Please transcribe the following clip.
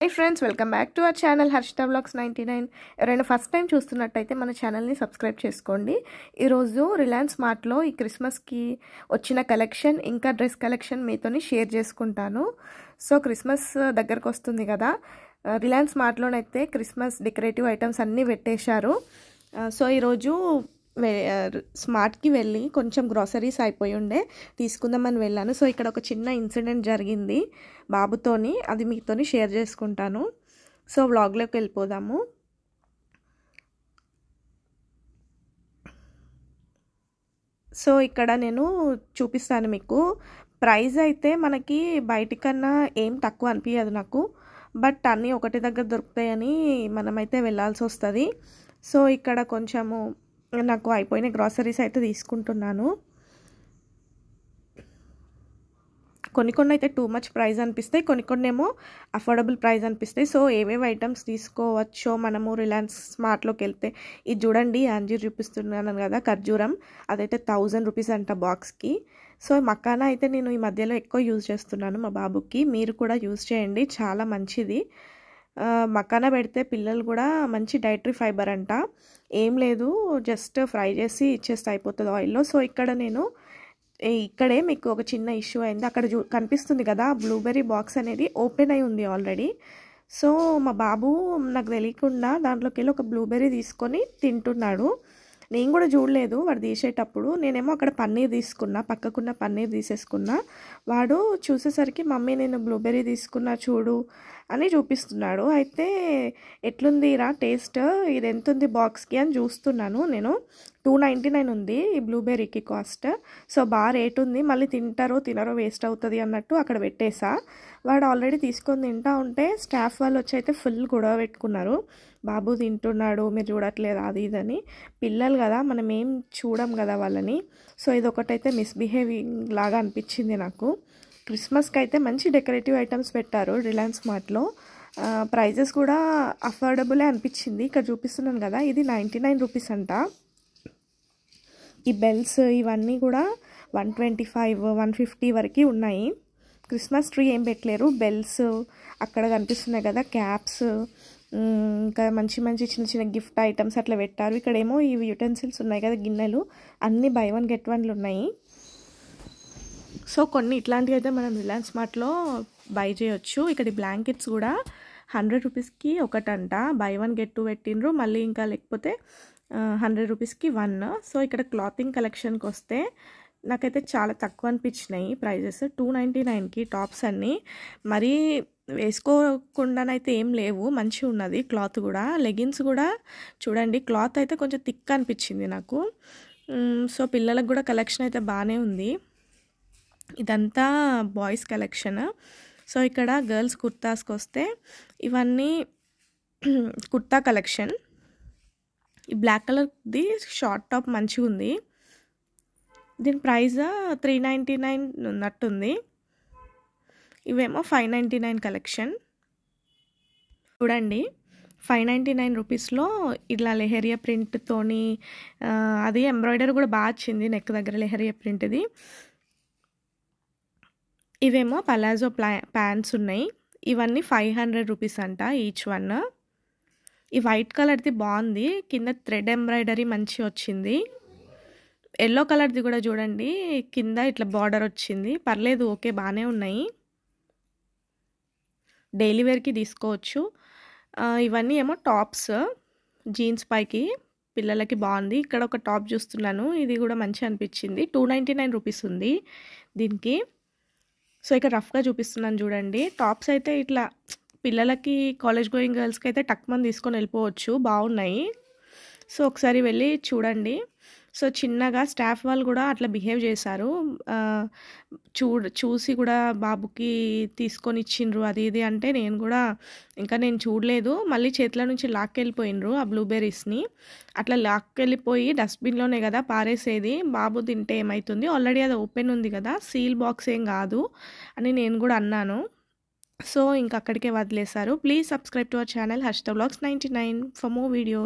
Hi friends, welcome back to our channel Harshita Vlogs 99. ఎవరైనా first time చూస్తున్నట్టయితే మన ఛానల్ని సబ్స్క్రైబ్ చేసుకోండి. ఈరోజు రిలయన్స్ మార్ట్లో ఈ క్రిస్మస్కి వచ్చిన కలెక్షన్ ఇంకా డ్రెస్ కలెక్షన్ మీతోని షేర్ చేసుకుంటాను. సో క్రిస్మస్ దగ్గరకు వస్తుంది కదా, రిలయన్స్ మార్ట్లోనైతే క్రిస్మస్ డెకరేటివ్ ఐటమ్స్ అన్నీ పెట్టేశారు. సో ఈరోజు స్మార్ట్కి వెళ్ళి కొంచెం గ్రాసరీస్ అయిపోయి ఉండే తీసుకుందామని వెళ్ళాను. సో ఇక్కడ ఒక చిన్న ఇన్సిడెంట్ జరిగింది బాబుతోని, అది మీతోని షేర్ చేసుకుంటాను. సో వ్లాగ్లోకి వెళ్ళిపోదాము. సో ఇక్కడ నేను చూపిస్తాను మీకు. ప్రైస్ అయితే మనకి బయటికన్నా ఏం తక్కువ అనిపించదు నాకు, బట్ అన్నీ ఒకటి దగ్గర దొరుకుతాయని మనమైతే వెళ్ళాల్సి వస్తుంది. సో ఇక్కడ కొంచెము నాకు అయిపోయిన గ్రాసరీస్ అయితే తీసుకుంటున్నాను. కొన్ని అయితే టూ మచ్ ప్రైస్ అనిపిస్తాయి, కొన్ని ఏమో అఫోర్డబుల్ ప్రైస్ అనిపిస్తాయి. సో ఏవేవి ఐటమ్స్ తీసుకోవచ్చో మనము రిలయన్స్ స్మార్ట్లోకి వెళ్తే, ఇది చూడండి అంజీర్ చూపిస్తున్నాను కదా, ఖర్జూరం, అదైతే 1000 రూపీస్ అంట బాక్స్కి. సో మకానా అయితే నేను ఈ మధ్యలో ఎక్కువ యూజ్ చేస్తున్నాను మా బాబుకి, మీరు కూడా యూజ్ చేయండి, చాలా మంచిది. మకానా పెడితే పిల్లలు కూడా మంచి డైటరీ ఫైబర్ అంట. ఏం లేదు, జస్ట్ ఫ్రై చేసి ఇచ్చేస్తే అయిపోతుంది ఆయిల్లో. సో ఇక్కడ నేను ఇక్కడే మీకు ఒక చిన్న ఇష్యూ అయింది. అక్కడ కనిపిస్తుంది కదా, బ్లూబెర్రీ బాక్స్ అనేది ఓపెన్ అయి ఉంది ఆల్రెడీ. సో మా బాబు నాకు తెలియకుండా దాంట్లోకి వెళ్ళి ఒక బ్లూబెర్రీ తీసుకొని తింటున్నాడు. నేను కూడా చూడలేదు వాడు తీసేటప్పుడు. నేనేమో అక్కడ పన్నీర్ తీసుకున్నా, పక్కకున్న పన్నీర్ తీసేసుకున్నా. వాడు చూసేసరికి మమ్మీ నేను బ్లూబెర్రీ తీసుకున్నా చూడు అని చూపిస్తున్నాడు. అయితే ఎట్లుందిరా టేస్ట్, ఇది ఎంత ఉంది బాక్స్కి అని చూస్తున్నాను నేను. 299 ఉంది ఈ బ్లూబెర్రీకి కాస్ట్. సో బాగా రేట్ ఉంది, మళ్ళీ తింటారో తినరో వేస్ట్ అవుతుంది అన్నట్టు అక్కడ పెట్టేసా. వాడు ఆల్రెడీ తీసుకొని తింటా ఉంటే స్టాఫ్ వాళ్ళు వచ్చి అయితే ఫుల్ గొడవ పెట్టుకున్నారు, బాబు తింటున్నాడు మీరు చూడట్లేదు అది ఇదని. పిల్లలు కదా, మనం ఏం చూడం కదా వాళ్ళని. సో ఇదొకటైతే మిస్బిహేవింగ్ లాగా అనిపించింది నాకు. క్రిస్మస్కి అయితే మంచి డెకరేటివ్ ఐటమ్స్ పెట్టారు రిలయన్స్ మార్ట్లో. ప్రైజెస్ కూడా అఫోర్డబులే అనిపించింది. ఇక్కడ చూపిస్తున్నాను కదా, ఇది 99 రూపీస్ అంట. ఈ బెల్స్ ఇవన్నీ కూడా 125, 150 వరకు ఉన్నాయి. క్రిస్మస్ ట్రీ ఏం పెట్టలేరు, బెల్స్ అక్కడ కనిపిస్తున్నాయి కదా, క్యాప్స్, ఇంకా మంచి చిన్న చిన్న గిఫ్ట్ ఐటమ్స్ అట్లా పెట్టారు. ఇక్కడేమో ఈ యుటెన్సిల్స్ ఉన్నాయి కదా, గిన్నెలు, అన్నీ buy 1 get 1 ఉన్నాయి. సో కొన్ని ఇట్లాంటివి అయితే మనం రిలయన్స్ మార్ట్లో బై చేయొచ్చు. ఇక్కడ బ్లాంకెట్స్ కూడా 100 రూపీస్కి ఒకటంట, buy 1 get 2 పెట్టిండ్రు. మళ్ళీ ఇంకా లేకపోతే 100 రూపీస్కి 1. సో ఇక్కడ క్లాతింగ్ కలెక్షన్కి వస్తే నాకైతే చాలా తక్కువ అనిపించినాయి ప్రైజెస్. 299కి టాప్స్ అన్నీ మరీ వేసుకోకుండానైతే ఏం లేవు, మంచిగా ఉన్నది క్లాత్ కూడా. లెగిన్స్ కూడా చూడండి, క్లాత్ అయితే కొంచెం థిక్ అనిపించింది నాకు. సో పిల్లలకు కూడా కలెక్షన్ అయితే బాగానే ఉంది. ఇదంతా బాయ్స్ కలెక్షన్. సో ఇక్కడ గర్ల్స్ కుర్తాస్కి వస్తే ఇవన్నీ కుర్తా కలెక్షన్. ఈ బ్లాక్ కలర్ది షార్ట్ టాప్ మంచిగా ఉంది, దీని ప్రైస్ 399 ఉన్నట్టుంది. ఇవేమో 599 కలెక్షన్. చూడండి 599 రూపీస్లో ఇట్లా లెహరియా ప్రింట్తోని, అది ఎంబ్రాయిడరీ కూడా బాగా వచ్చింది నెక్ దగ్గర లెహరియా ప్రింట్ది. ఇవేమో పలాజో ప్యాంట్స్ ఉన్నాయి, ఇవన్నీ 500 రూపీస్ అంట ఈచ్ వన్. ఈ వైట్ కలర్ది బాగుంది, కింద థ్రెడ్ ఎంబ్రాయిడరీ మంచిగా వచ్చింది. ఎల్లో కలర్ది కూడా చూడండి, కింద ఇట్లా బార్డర్ వచ్చింది, పర్లేదు ఓకే బాగానే ఉన్నాయి, డైలీ వేర్కి తీసుకోవచ్చు. ఇవన్నీ ఏమో టాప్స్, జీన్స్ పైకి పిల్లలకి బాగుంది. ఇక్కడ ఒక టాప్ చూస్తున్నాను, ఇది కూడా మంచిగా అనిపించింది. 299 రూపీస్ ఉంది దీనికి. సో ఇక్కడ రఫ్గా చూపిస్తున్నాను చూడండి. టాప్స్ అయితే ఇట్లా పిల్లలకి, కాలేజ్ గోయింగ్ గర్ల్స్కి అయితే టక్మని తీసుకొని వెళ్ళిపోవచ్చు, బాగున్నాయి. సో ఒకసారి వెళ్ళి చూడండి. సో చిన్నగా స్టాఫ్ వాళ్ళు కూడా అట్లా బిహేవ్ చేశారు, చూసి కూడా బాబుకి తీసుకొని ఇచ్చిండ్రు అది ఇది అంటే, నేను కూడా ఇంకా నేను చూడలేదు. మళ్ళీ చేతుల నుంచి లాక్కెళ్ళిపోయినరు ఆ బ్లూబెర్రీస్ని. అట్లా లాక్కెళ్ళిపోయి డస్ట్బిన్లోనే కదా పారేసేది, బాబు తింటే ఏమవుతుంది, ఆల్రెడీ అది ఓపెన్ ఉంది కదా, సీల్ బాక్స్ ఏం కాదు అని నేను కూడా అన్నాను. సో ఇంకా అక్కడికే వదిలేశారు. Please subscribe to our channel Harshitha vlogs 99 for more video.